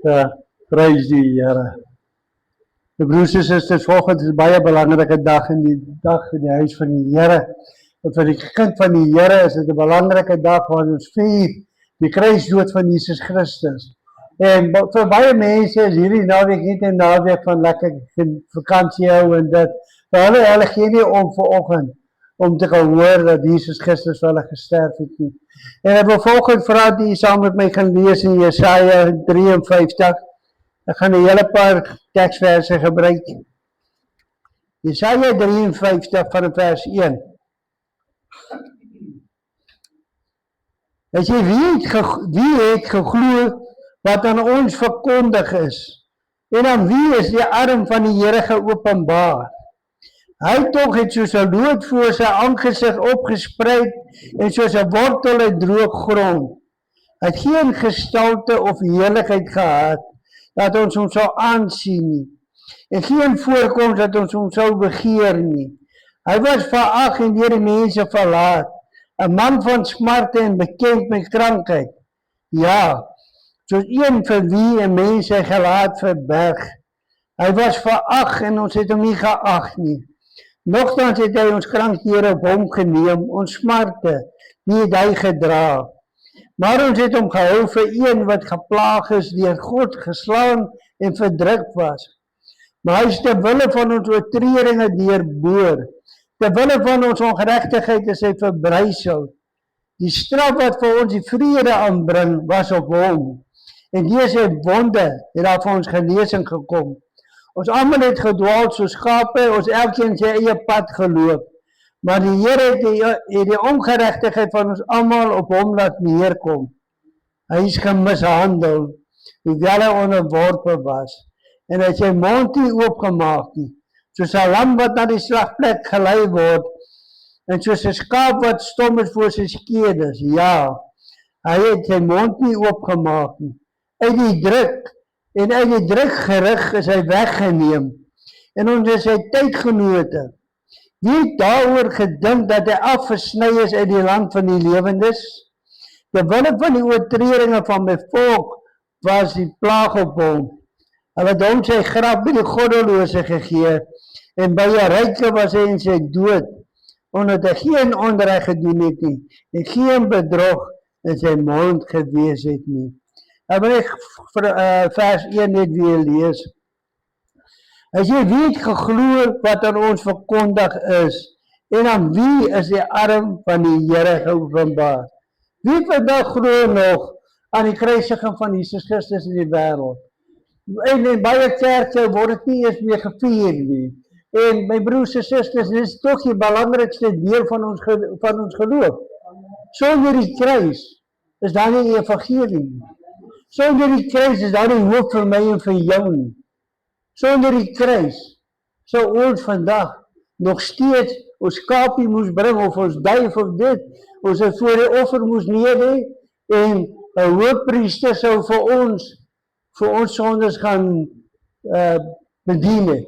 Prys die Here. Broers en susters, vanoggend is 'n baie belangrike dag in die huis van die Here. En vir die kind van die Here is dit 'n belangrike dag waar ons vier die kruisdood van Jesus Christus. En vir baie mense is hierdie naweek net 'n naweek van lekker vakansie hou en dit. Maar hulle gee nie om vanoggend om te gaan hoor dat Jesus Christus vir hulle gesterf het nie. En ek wil vanoggend vra dat jy saam met my gaan lees in Jesaja 53. Ek gaan 'n hele paar teksverse gebruik. Jesaja 53 van vers 1. Hy sê, wie het geglo wat aan ons verkondig is? En aan wie is die arm van die Here geopenbaar? Hy tog het soos 'n loot voor sy aangesig opgespreid en soos 'n wortel uit droë grond. Hy het geen gestalte of heerlikheid gehad dat ons hom sou aansien nie, en geen voorkoms dat ons hom sou begeer nie. Hy was verag en deur die mense verlaat, 'n man van smarte en bekend met krankheid. Ja, soos een vir wie 'n mens sy gelaat verberg. Hy was verag en ons het hom nie geag nie. Nogtans het hy ons krankhede op hom geneem, ons smarte, die het hy gedra. Maar ons het hom gehou vir een wat geplaag is, deur God geslaan en verdruk was. Maar hy is ter wille van ons oortredinge deurboor. Ter wille van ons ongeregtigheid is hy verbrysel. Die straf wat vir ons die vrede aanbring, was op hom. En deur sy wonde het daar vir ons genesing gekom. Ons almal het gedwaal soos skape, ons elkeen sy eie pad geloop. Maar die Here het die ongeregtigheid van ons almal op hom laat neerkom. Hy is gemishandel, hoewel hy onderworpe was. En hy het sy mond nie oopgemaak nie, soos 'n lam wat na die slagplek gelei word, en soos 'n skaap wat stom is voor sy skeerders. Ja, hy het sy mond nie oopgemaak nie. Uit die druk gerig is hy weggeneem, en ons is sy tydgenote. Wie het daaroor gedink dat hy afgesny is uit die land van die lewendes? Ter wille van die oortredinge van my volk was die plaag op hom. Hulle het hom sy graf by die goddelose gegee, en by die ryke was hy in sy dood, omdat hy geen onreg gedoen het nie, en geen bedrog in sy mond gewees het nie. Ek wil vers 1 net weer lees. Hy sê, wie het geglo wat aan ons verkondig is, en aan wie is die arm van die Here geopenbaar? Wie vandag glo nog aan die kruisiging van Jesus Christus in die wêreld? En in baie kerke word dit nie eens meer gevier nie. En my broers en susters, dit is tog die belangrikste deel van ons geloof. Sonder die kruis is daar nie evangelie nie. Sonder die kruis is daar nie hoop vir my en vir jou nie. Sonder die kruis sou ons vandag nog steeds ons skapie moes bring, of ons duif of dit, ons het voor die offer moes neerlê, en 'n hoofpriester sou vir ons sondes gaan bedien het,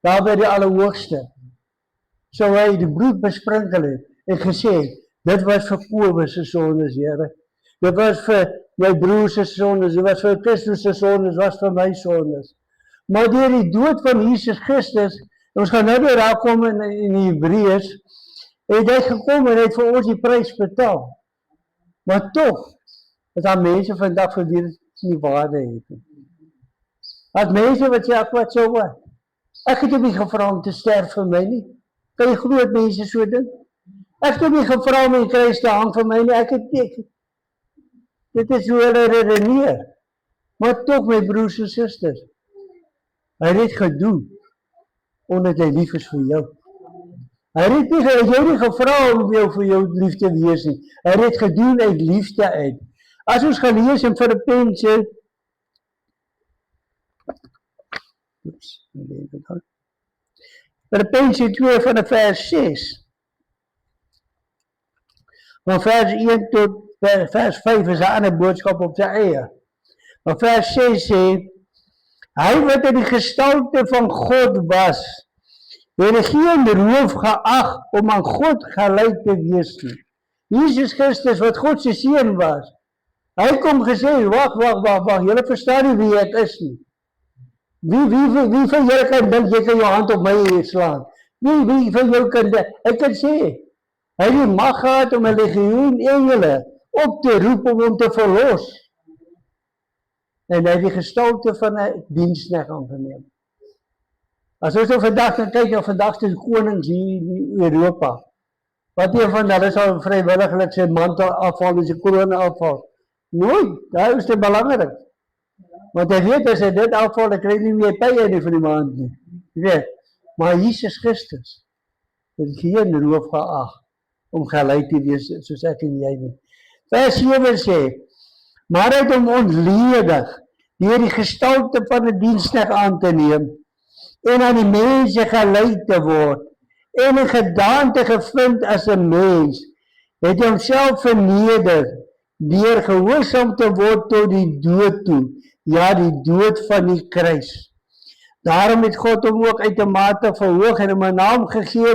daar by die Allerhoogste. Sou hy die bloed besprinkel het, en gesê, dit was vir Kobus se sondes, Here. Dit was vir my broers se sondes, dit was vir Christus se sondes, dit was vir my sondes. Maar deur die dood van Jesus Christus, ons gaan nou weer daar kom in Hebreërs, het hy gekom en het vir ons die prys betaal. Maar tog, is daar mense vandag vir wie dit nie waarde het. As mense wat sê, wat so wat? Ek het hom nie gevra om te sterf vir my nie. Kan jy glo dat mense so dink? Ek het hom nie gevra om in die kruis te hang vir my nie. Ek het dit is hoe hulle redeneer. Maar tog, my broers en susters, hy het gedoen, omdat hy lief is vir jou. Hy het jou nie gevra om vir jou lief te wees nie. Hy het gedoen uit liefde uit. As ons gaan lees in Filippense, Filippense 2 van vers 6. Van vers 1 tot vers 5 is 'n ander boodskap op sy eie. Maar vers 6 sê, hy wat in die gestalte van God was, het geen roof geag om aan God gelyk te wees nie. Jesus Christus, wat God se seun was, Hy kom gesê, wag, julle verstaan nie wie ek is nie. Wie van julle kan dink jy kan jou hand op my slaan? Wie van jou kan dit? Hy kan sê, hy het die mag gehad om 'n legioen engele op te roep om hom te verlos. En hy het die gestalte van 'n diensknegt aangeneem. As ons nou vandag kyk na vandag se konings hier in Europa, wat een van hulle sal vrywilliglik sy mantel afhaal en sy kroon afhaal? Nooit, dit is te belangrik. Want hy weet as hy dit afhaal, dan kry hy nie meer tye nie van die maand nie. Jy weet, maar Jesus Christus het geen roof geag om gelyk te wees soos ek en jy nie. Vers 7 sê, maar hy het hom ontledig deur die gestalte van 'n diensknegt aan te neem en aan die mense gelyk te word en 'n gedaante gevind as 'n mens, het hy homself verneder deur gehoorsaam te word tot die dood toe, ja, die dood van die kruis. Daarom het God hom ook uitermate verhoog en hom 'n naam gegee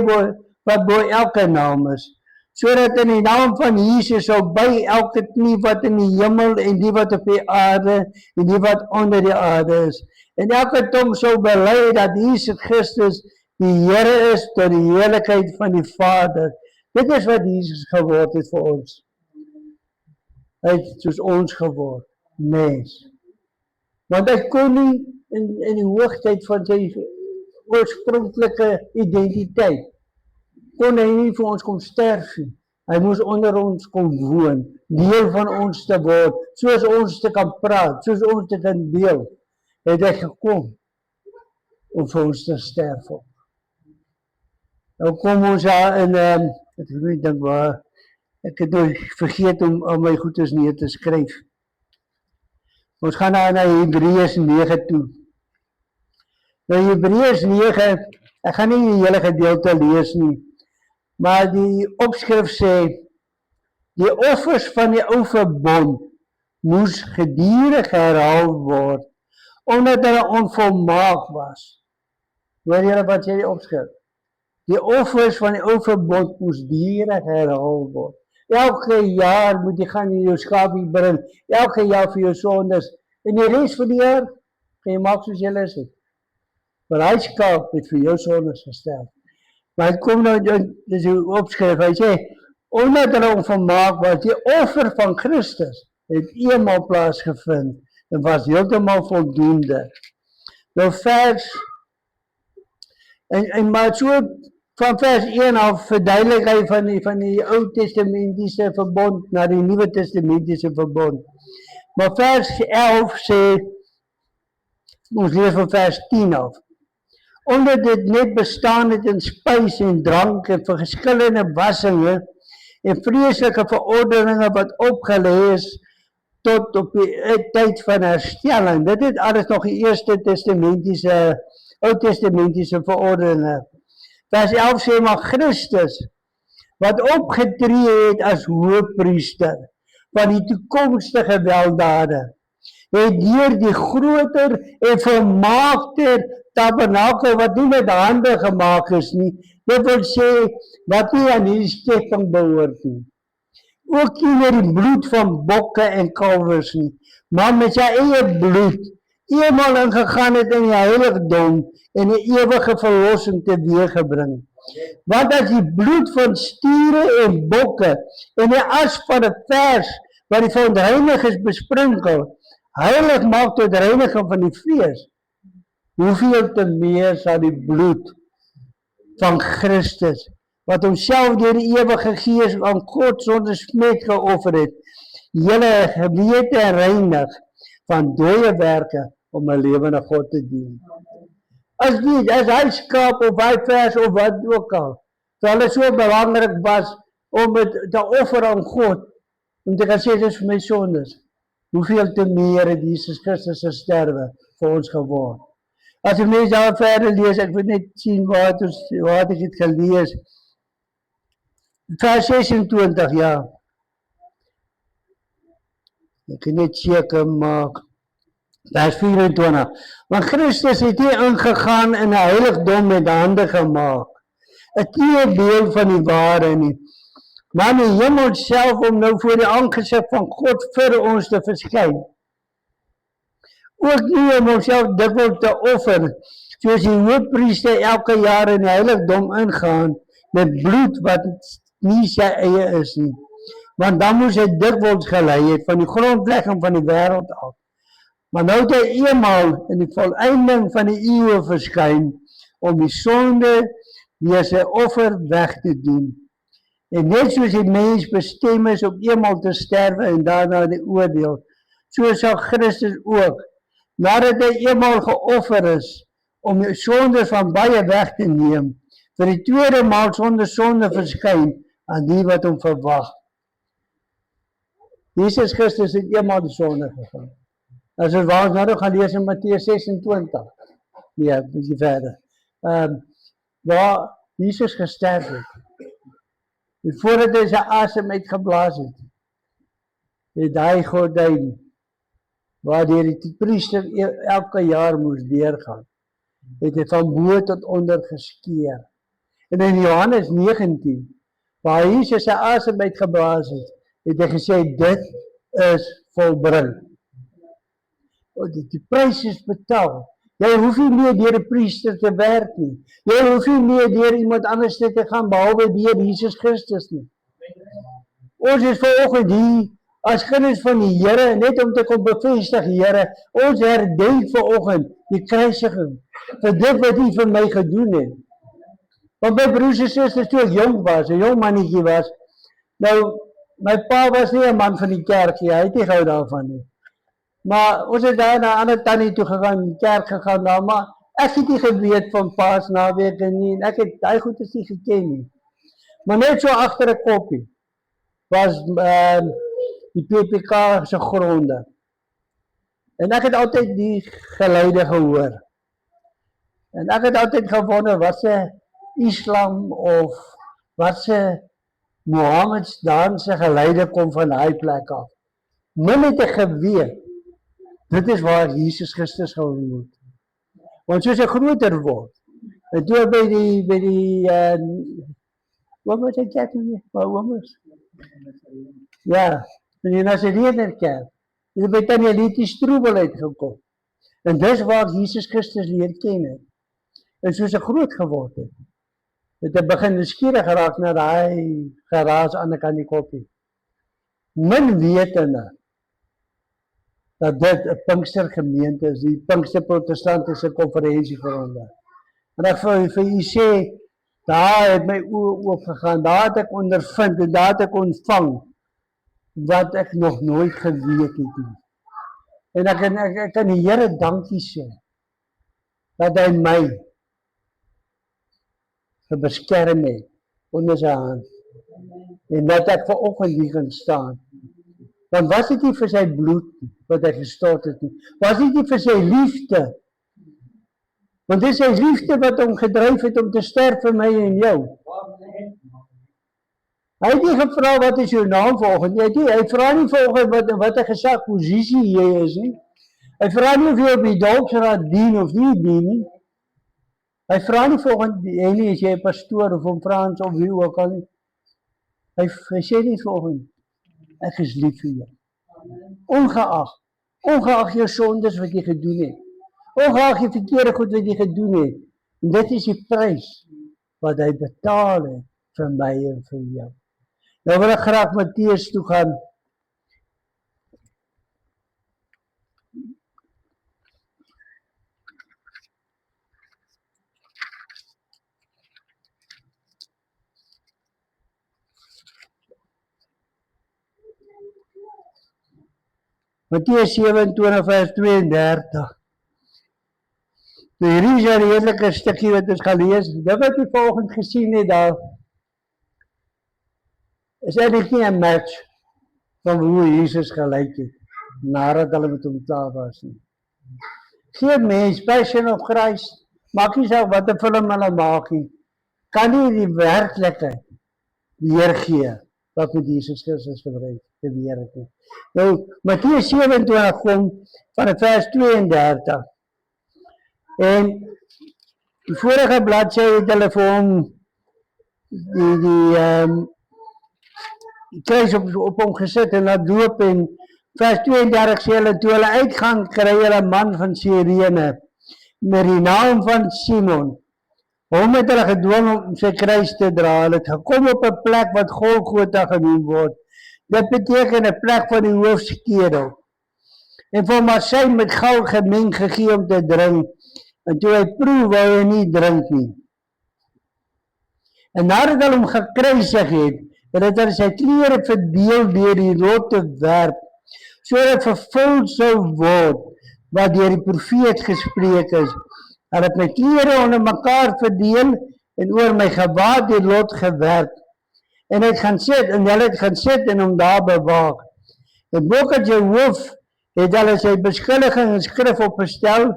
wat bo elke naam is, sodat in die naam van Jesus sou buig elke knie wat in die hemel en die wat op die aarde en die wat onder die aarde is. En elke tong sou bely dat Jesus Christus die Here is tot die heerlikheid van die Vader. Dit is wat Jesus geword het vir ons. Hy het soos ons geword, mens. Want hy kon nie in die hoogtyd van sy oorspronklike identiteit, kon hy nie vir ons kom sterf nie. Hy moes onder ons kom woon, deel van ons te word, soos ons te kan praat, soos ons te kan deel, het hy gekom om vir ons te sterf op. Nou kom ons daar in, ek dink waar, ek het nou vergeet om al my goedes neer te skryf. Ons gaan na Hebreërs 9 toe. Nou Hebreërs 9, ek gaan nie die hele gedeelte lees nie, maar die opskrif sê, die offers van die ou verbond moes gedurig herhaal word, omdat hulle onvolmaak was. Hoor julle wat sê die opskrif? Die offers van die ou verbond moes gedurig herhaal word. Elke jaar moet jy gaan in jou skapie bring, elke jaar vir jou sondes, en die res van die jaar, kan jy maak soos jy is. Maar hy skaap het vir jou sondes gestel. Maar hy kom nou, dis die opskrif, hy sê, omdat hulle onvermaak was, die offer van Christus het eenmaal plaasgevind, en was heeltemal voldoende. Nou maar so, van vers 1 af verduidelik hy van die Ou Testamentiese verbond na die Nuwe Testamentiese verbond. Maar vers 11 sê, ons lees van vers 10 af, omdat dit net bestaan het in spys en drank en vir verskillende wassinge en vreeslike verordeninge wat opgelê is tot op die tyd van herstelling. Dit het alles nog die Eerste Testamentiese, Ou Testamentiese verordeninge. Vers 11 sê maar Christus, wat opgetree het as hoëpriester van die toekomstige weldade, het deur die groter en volmaakter tabernakel wat nie met hande gemaak is nie, dit wil sê wat nie aan die skepping behoort nie. Ook nie met die bloed van bokke en kalwers nie, maar met sy eie bloed, eenmaal ingegaan het in die heiligdom en die ewige verlossing teweeggebring. Want as die bloed van stiere en bokke en die as van 'n vers wat die verontreiniging is besprinkel, heilig maak tot reiniging van die vlees, hoeveel te meer sal die bloed van Christus, wat homself deur die ewige Gees aan God sonder smet geoffer het, julle gewete reinig van dooie werke om 'n lewende God te dien. As hy skaap of hy vers of wat ook al, vir hulle so belangrik was om het te offer aan God, om te gaan sê, dit is vir my sondes, hoeveel te meer het Jesus Christus se sterwe vir ons geword. As die mense daar verder lees, ek wil net sien waar ek het gelees, vers 26, ja, ek kan net seker maak, vers 24, want Christus het nie ingegaan in 'n heiligdom met hande gemaak, 'n teebeeld van die ware nie, maar die hemel self om nou voor die aangesig van God vir ons te verskyn. Ook nie om homself dikwels te offer, soos die hoofpriester elke jaar in die heiligdom ingaan, met bloed wat nie sy eie is nie. Want dan moes hy dikwels gelei het van die grondlegging van die wêreld af. Maar nou het hy eenmaal in die volleinding van die eeuwe verskyn, om die sonde deur sy offer weg te doen. En net soos die mens bestem is om eenmaal te sterwe en daarna die oordeel, so sal Christus ook, nadat hy eenmaal geoffer is, om die sonde van baie weg te neem, vir die tweede maal sonder sonde verskyn aan die wat hom verwag. Jesus Christus het eenmaal die sonde gegaan. As ons waar ons nou gaan lees in Matteus 26. Nee, bietjie verder. Waar Jesus gesterf het. En voordat hy sy asem uitgeblaas het, het hy gordyn, waardeur die priester elke jaar moes deurgaan, het hy van bo tot onder geskeur. En in Johannes 19, waar Jesus sy asem uitgeblaas het, het hy gesê, dit is volbring. Die prys is betaal. Jy hoef nie meer deur 'n priester te werk nie. Jy hoef nie meer deur iemand anders te gaan, behalwe deur Jesus Christus nie. Ons is vanoggend hier, as kinders van die Here, net om te kom bevestig, Here, ons herdenk vanoggend die kruisiging, vir dit wat U vir my gedoen het. Want my broers en susters, toe ek jong was, 'n jong mannetjie was, nou, my pa was nie 'n man van die kerk nie, hy het nie gehou daarvan nie. Maar ons het daar na 'n ander tannie toe gegaan, kerk gegaan daar, maar ek het nie geweet van Paasnaweke nie, en ek het daai goedes nie geken nie. Maar net so agter 'n koppie was die PPK se gronde. En ek het altyd die geluide gehoor. En ek het altyd gewonder wat se Islam of wat se Mohammedstaanse geluide kom van daai plek af. Min het ek geweet, dit is waar Jesus Christus gewoond. Want soos hy groter word, en toe by die wat was die kerk nie? Wat was? Ja, in die Nazarener kerk, het by Tannie Litie Stroebel uitgekom. En dis waar Jesus Christus leer ken het. En soos hy groot geword het hy begin nuuskierig geraak na daai geraas aan die kant die koppie. Min wetende dat dit 'n Pinkstergemeente is, die Pinkster Protestantiese Konferensiegronde. En ek vir u sê, daar het my oë oopgegaan, daar het ek ondervind en daar het ek ontvang wat ek nog nooit geweet het nie. En ek kan die Here dankie sê dat hy my beskerm het onder sy hand. En dat ek vanoggend hier kan staan. Want was dit nie vir sy bloed wat hy gestort het nie? Was dit nie vir sy liefde? Want dit is sy liefde wat hom gedryf het om te sterf vir my en jou. Hy het nie gevra wat is jou naam vanoggend nie. Hy vra nie vanoggend wat 'n gesag posisie jy is nie. Hy vra nie of jy op die dorpsraad dien of nie dien nie. Hy vra nie vanoggend nie as jy 'n pastoor of 'n Frans of wie ook al nie. Hy sê nie vanoggend, ek is lief vir jou. Ongeag jou sondes wat jy gedoen het. Ongeag die verkeerde goed wat jy gedoen het. En dit is die prys wat hy betaal het vir my en vir jou. Nou wil ek graag Matteus toe gaan. Matteus 27 vers 32. Hierdie is 'n redelike stukkie wat ons gaan lees. Dit wat jy vanoggend gesien het daar, is eintlik nie 'n match van hoe Jesus gelyk het, nadat hulle met hom klaar was nie. Geen mens, Passion of Christ, maak nie saak wat 'n film hulle maak nie, kan nie die werklikheid weergee wat met Jesus Christus gebeur het nie. Nou, Matteus 27 kom van vers 32. En die vorige bladsy het hulle vir hom die kruis op hom gesit en laat doop en vers 32 sê hulle, toe hulle uitgaan, kry hulle 'n man van Sirene, met die naam van Simon. Hom het hulle gedwing om sy kruis te dra. Hulle het gekom op 'n plek wat Golgotha genoem word. Dit beteken 'n plek van die hoofskedel. En vir hom asyn met goud gemeng gegee om te drink. En toe hy proe, wou hy nie drink nie. En nadat hulle hom gekruisig het hy sy klere verdeel deur die lot te werp, sodat vervul sou word wat deur die profeet gespreek is. Hulle het my klere onder mekaar verdeel en oor my gewaad die lot gewerp. En hy het gaan sit en hulle het gaan sit en hom daar bewaak. En bokat sy hoof het hulle sy beskuldiging in skrif opgestel.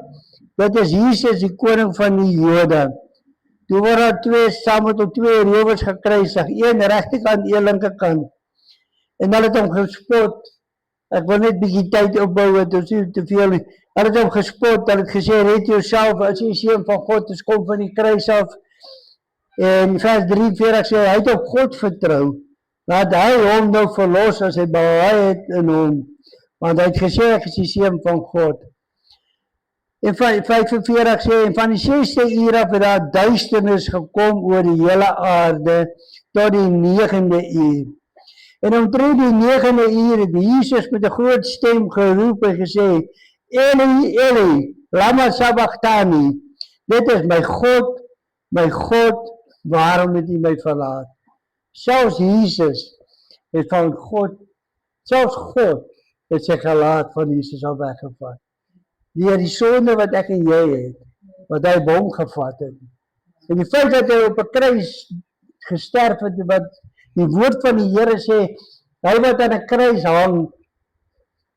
Dit is Jesus, die koning van die Jode. Toe word daar saam met hom 2 rowers gekruisig, een regterkant, een linkerkant. En hulle het hom gespot. Ek wil net bietjie tyd opbou, want ons nie te veel. Hulle het hom gespot, hulle het gesê, red jouself, as jy seun van God is, kom van die kruis af. En vers 43 sê, hy het op God vertrou, dat hy hom nou verlos as hy behaal het in hom. Want hy het gesê, ek is die seun van God. En 45 sê, en van die 6ste uur af het daar duisternis gekom oor die hele aarde, tot die 9de uur. En omtrent die 9de uur het Jesus met 'n groot stem geroep en gesê, Eli, Eli, lama sabachthani. Dit is my God, waarom het U my verlaat? Selfs Jesus het van God, selfs God het sy gelaat van Jesus al weggevat. Deur die sonde wat ek en jy het, wat hy op hom gevat het. En die feit dat hy op 'n kruis gesterf het, wat die woord van die Here sê, hy wat aan 'n kruis hang,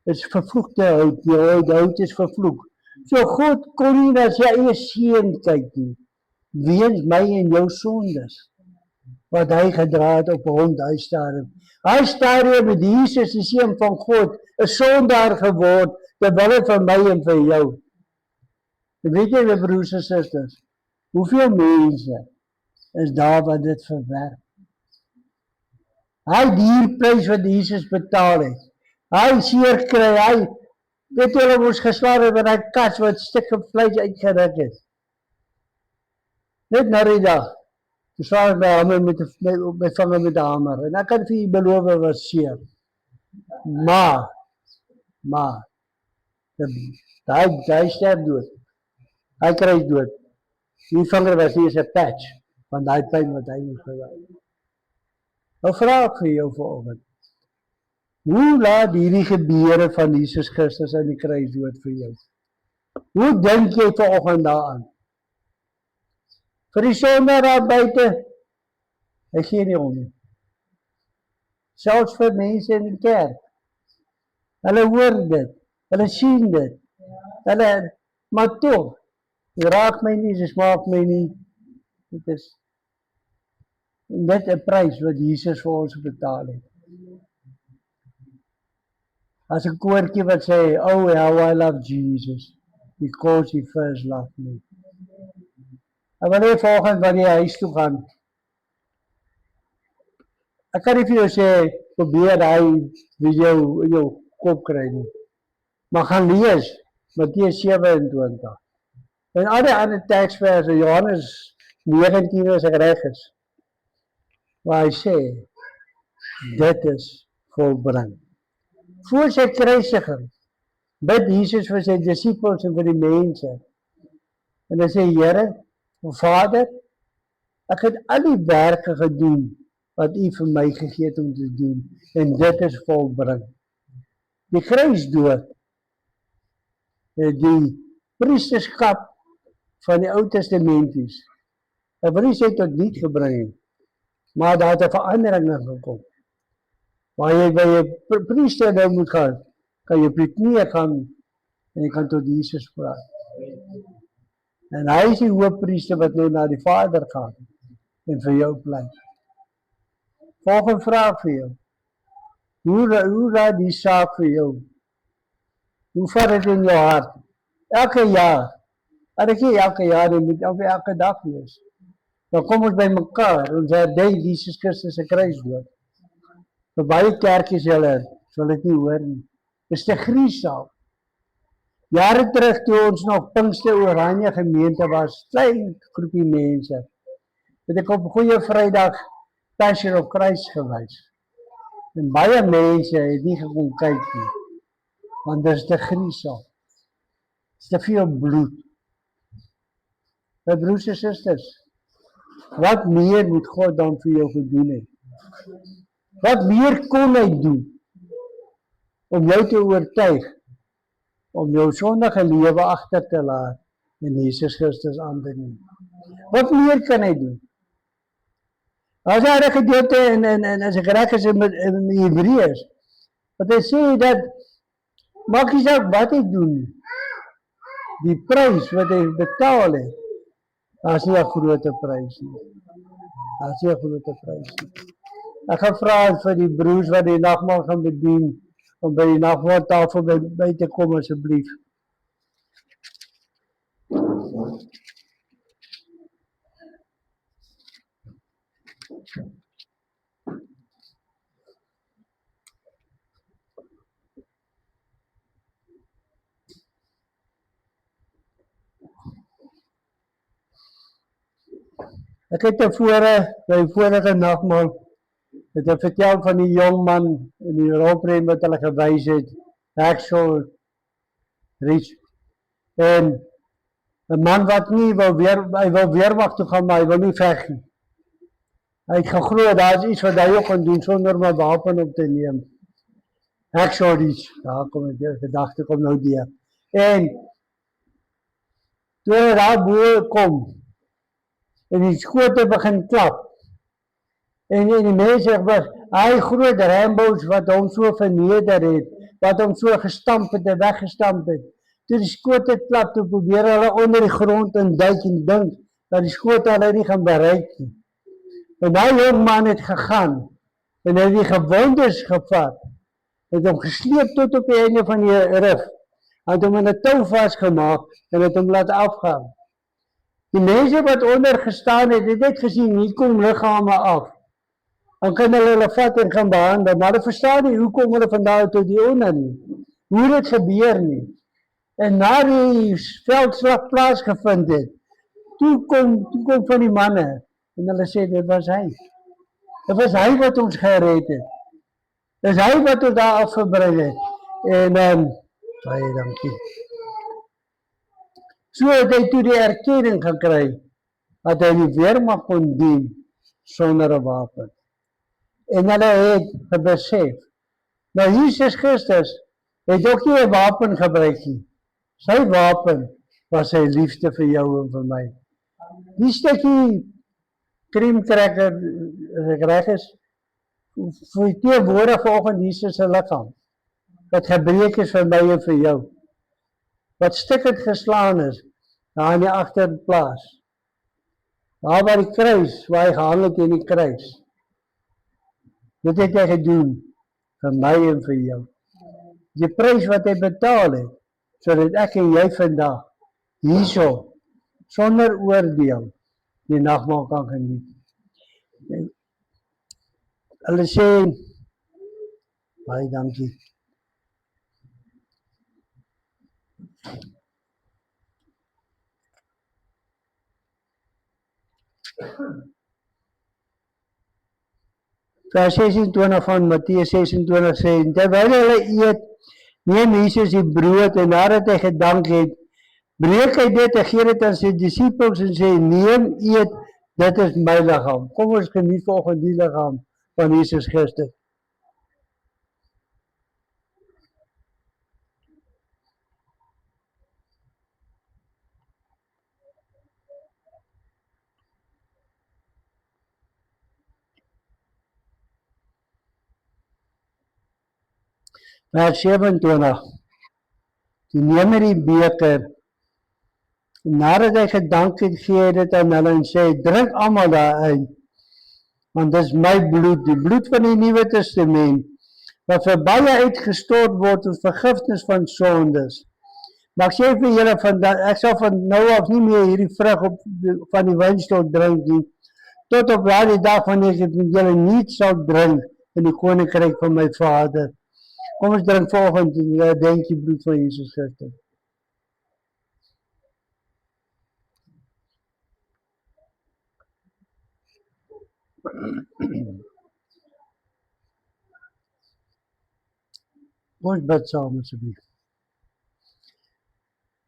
is vervloekte hout, die hout is vervloek. So God kon nie na sy eie seun kyk nie, weens my en jou sondes, wat hy gedra het op hom, hy stadium. Hy stadium met Jesus, die seun van God, 'n sondaar geword, terwille van my en vir jou. En weet jy, my broers en susters, hoeveel mense is daar wat dit verwerp? Hy die prys wat Jesus betaal het. Hy seer kry, hy weet julle ons geslaar het met hy kas wat stukke vleis uitgeruk het. Net na die dag, toe slaan ek my hamer met my vinger met die hamer. En ek kan vir u beloof was seer. Maar, hy sterf dood. Hy kry dood. Die vinger was nie eens 'n patch, van die pyn wat hy moes gewaai. Nou vra ek vir jou vanoggend, hoe laat hierdie gebeure van Jesus Christus aan die kruis dood vir jou? Hoe dink jy vanoggend daaraan? Vir die sondaar daar buite, hy gee nie om nie. Selfs vir mense in die kerk. Hulle hoor dit, hulle sien dit, maar toch, dit raak my nie, dit smaak my nie. Dit is net 'n prys wat Jesus vir ons betaal het. As 'n koortjie wat sê, oh how I love Jesus, because he first loved me. En wanneer volgende wanneer jy huis toe gaan, ek kan nie vir jou sê, probeer hy wie jou in jou kop kry nie. Maar gaan lees, Matteus 27. En al die ander teksverse, Johannes 19 as ek reg is, waar hy sê, dit is volbring. Voor sy kruisiging, bid Jesus vir sy disippels en vir die mense. En hy sê, Here, Vader, ek het al die werke gedoen, wat U vir my gegee het om te doen, en dit is volbring. Die kruisdood, die priesterskap van die Ou Testamenties, ek wil nie sê tot niet gebring, maar daar het 'n verandering gekom. Waar jy by jy priester nou moet gaan, kan jy op die knie gaan, en jy kan tot Jesus praat. En hy is die hoofpriester wat nou na die Vader gaan, en vir jou pleit. Volgende vraag vir jou, hoe raak die saak vir jou? Hoe vat dit in jou hart? Elke jaar, en ek nie elke jaar, dit moet elke dag wees. Dan kom ons by mekaar, ons herdenk Jesus Christus se kruisdood. vir baie kerkies julle, sal dit nie hoor nie. Dis te gruisam. Jare terug toe ons nog Pinkster Oranje gemeente was, klein groepie mense, het ek op Goeie Vrydag Passion op Kruis gewys. En baie mense het nie gekom kyk nie, want dit is te gruisam. Dit is te veel bloed. My broers en susters, wat meer moet God dan vir jou gedoen het? Wat meer kon hy doen om jou te oortuig, om jou sondige lewe agter te laat en Jesus Christus aan te neem? Wat meer kan hy doen? As hy 'n gedeelte en as ek reg is in Hebreërs, wat hy sê dat maak nie saak wat hy doen, die prys wat hy betaal het, daar is nie 'n groter prys nie. Daar is nie 'n groter prys nie. Ek gaan vra vir die broers wat die nagmaal gaan bedien, om by die nagmaaltafel by te kom asseblief. Ek het tevore, by vorige nagmaal, het ek vertel van die jong man in die rolprent wat hulle gewys het, Axel Rich. En 'n man wat nie hy wil weermag toe gaan, maar hy wil nie veg nie. Hy het geglo, daar is iets wat hy ook kan doen, sonder om 'n wapen op te neem. Axel Rich, daar kom ek, die gedagte kom nou deur. En toe hy daar bo kom, en die skote begin klap, en die mense was, hy groot Rambos wat hom so verneder het, wat hom so gestamp het en weggestamp het. Toe die skote klap, toe probeer hulle onder die grond induik en dink, dat die skote hulle nie gaan bereik nie. En die jong man het gegaan, en hy het die gewondes gevat, het hom gesleep tot op die einde van die rif, het hom in 'n tou vasgemaak, en het hom laat afgaan. Die mense wat onder gestaan het net gesien, hier kom liggame af. Dan kan hulle vat en gaan behandel, maar hulle verstaan nie, hoe kom hulle vandaar tot die onder nie. Hoe dit gebeur nie. En na die veldslag plaasgevind het, toe kom van die manne, en hulle sê, dit was hy. Dit was hy wat ons gered het. Dit is hy wat ons daar afgebring het. En, baie dankie. So het hy toe die erkenning gekry, dat hy die weermag kon dien, sonder 'n wapen. En hulle het besef, nou Jesus Christus het ook nie 'n wapen gebruik nie. Sy wapen was sy liefde vir jou en vir my. Die stukkie creamcracker, as ek reg is, verteenwoordig vanoggend Jesus se liggaam, wat gebreek is vir my en vir jou, wat stukkend geslaan is, daar in die agterplaas, daar by die kruis, waar hy gehang het in die kruis. Dit het hy gedoen, vir my en vir jou. Die prys wat hy betaal het, sodat ek en jy vandag, hierso, sonder oordeel, die nagmaal kan geniet. Hulle sê, baie dankie. Vers 26 van Matteus 26 sê, terwyl hulle eet, neem Jesus die brood en nadat hy gedank het, breek hy dit en gee dit aan sy disippels en sê, neem, eet, dit is my liggaam. Kom ons geniet vanoggend die liggaam van Jesus Christus. Vers 27, toe neem hy die beker, en nadat hy gedank het, gee hy dit aan hulle en sê, drink almal daaruit, want dit is my bloed, die bloed van die Nuwe Testament, wat vir baie uitgestort word tot vergifnis van sondes. Maar ek sê vir julle, ek sal van nou af nie meer hierdie vrug van die wynstok drink nie, tot op daardie dag wanneer ek het met julle nie sal drink in die koninkryk van my Vader. Kom ons drink vanoggend en denk die bloed van Jesus Christus. Ons bid saam asseblief.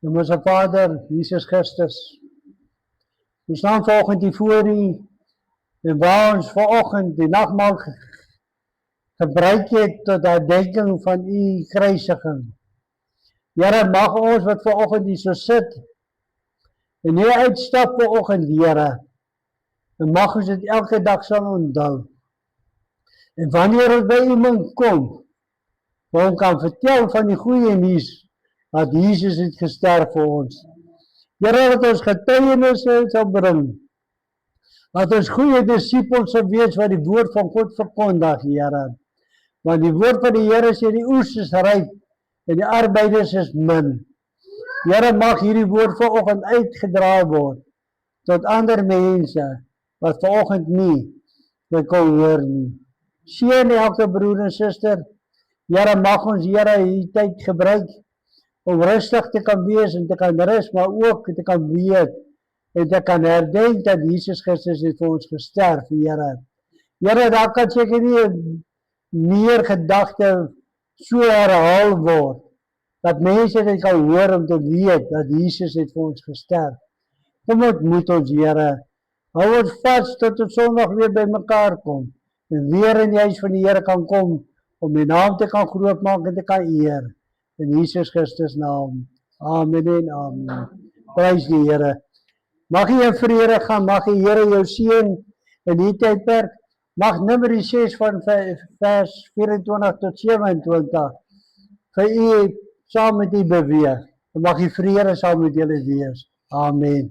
Ons Vader, Jesus Christus, ons staan vanoggend hier voor U en waar ons vanoggend die nagmaal gebruik het tot herdenking van U kruisiging. Here, mag ons wat vanoggend hier so sit en nie uitstap vanoggend, Here, en mag ons dit elke dag sal onthou. En wanneer ons by iemand kom, waar ons kan vertel van die goeie nuus, dat Jesus het gesterf vir ons. Here, dat ons getuienisse sal bring, dat ons goeie discipels sal wees wat die woord van God verkondig, Here. Want die woord van die Here sê die oes is ryk en die arbeiders is min. Here, mag hierdie woord vanoggend uitgedra word tot ander mense wat vanoggend nie dit kon hoor nie. Seën elke broer en suster. Here, mag ons Here hierdie tyd gebruik om rustig te kan wees en te kan rus, maar ook te kan weet en te kan herdenk dat Jesus Christus het vir ons gesterf, Here. Here, daar kan seker nie meer gedagte so herhaal word, dat mense dit kan hoor om te weet dat Jesus het vir ons gesterf. Kom ontmoet ons, Here. Hou ons vas tot ons Sondag weer by mekaar kom en weer in die huis van die Here kan kom om die naam te kan groot maak en te kan eer. In Jesus Christus naam. Amen en amen. Prys die Here. Mag jy in vrede gaan, mag die Here jou seën in die tydperk. Mag Numeri 6 van vers 24 tot 27 vir u saam met u beweeg. En mag die vrede saam met julle wees. Amen.